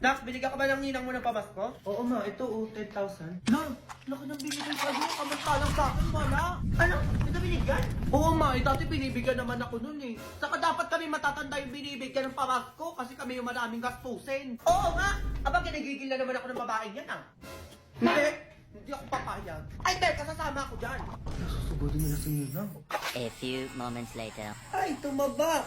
Nak, binigyan ka ba ng ninang mo ng pamasko? Oo ma, ito 10,000. Na, laki ng binigay sa iyo. Kamantalang sa akin, wala. Ano? Ito binigyan? Oo ma, dati binibigyan naman ako nun eh. Saka dapat kami matatanda yung binibigyan ng pamasko kasi kami yung maraming gastusin. Oo nga! Aba, ginigigil na naman ako ng babaeng yan ah. Hindi ako papayag. Ay, teka, sasama ako dyan. Nasusugodin nila si Ninang. A few moments later. Ay, tumaba.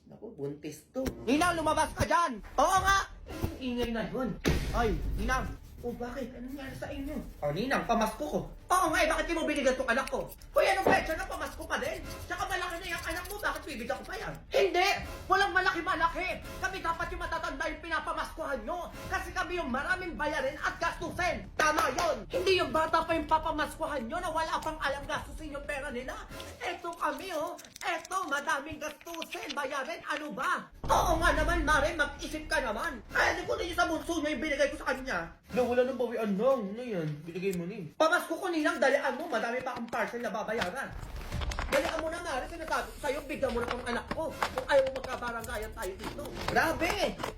Naku, buntis to. Ninang, lumabas ka dyan! Oo nga! Ang ingay na yun. Ay, Ninang. O bakit? Anong nangyari sa inyo? O Ninang, pamasko ko. Oo nga, bakit di mo binigyan tong anak ko? Hoy, anong petsa na pamasko pa din? Tsaka malaki na yung anak mo, bakit bibigyan ko pa yan? Hindi! Walang malaki-malaki! Kami dapat yung matatanda yung pinapamaskuhan nyo! Kasi kami yung maraming bayarin at gastusin! Tama yon! Hindi yung bata pa yung papamaskuhan nyo na wala pang alam gastusin yung pera nila! Eto kami oh! Eto, madaming gastusin, bayarin, ano ba? Oo nga naman, Mare, mag-isip ka naman! Ay, hindi ko na yung sa bunso nyo yung binigay ko sa kanya! Na wala nang bawian lang, ano yan? Binigay mo ni. Pamasko ko nilang, dalian mo, madami pa akong parcel na babayaran. Dalian mo na, Mare, sinasabi ko sa'yo, bigyan mo na tong anak ko. Kung ayaw mo magkabaranggayan tayo dito. Grabe!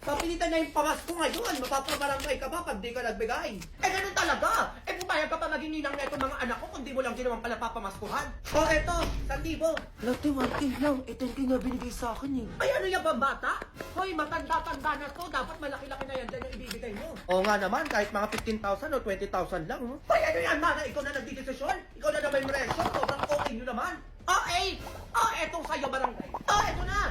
Papilitan na yung pamasko ngayon, mapapabarangay ka ba pag di ka nagbigay? Eh, ganun talaga! Eh, pumayag ka pa maging ninang na itong mga anak ko kung di mo lang din naman pala papamaskuhan. O, eto, 1,000. Lati, 1K lang. 10K na binigay sa akin eh. Ay, ano yan ba, bata? Hoy, matanda-tanda na to. Dapat malaki-laki na yan dyan yung ibibigay mo. Oo nga naman, kahit mga 15,000 o 20,000 lang. Oh. Hoy, ano yan, Mana? Ikaw na nagdidesisyon? Ikaw na naman yung resyo. Sobrang okay nyo naman. Oh, etong sa'yo barangay. Oh, eto na.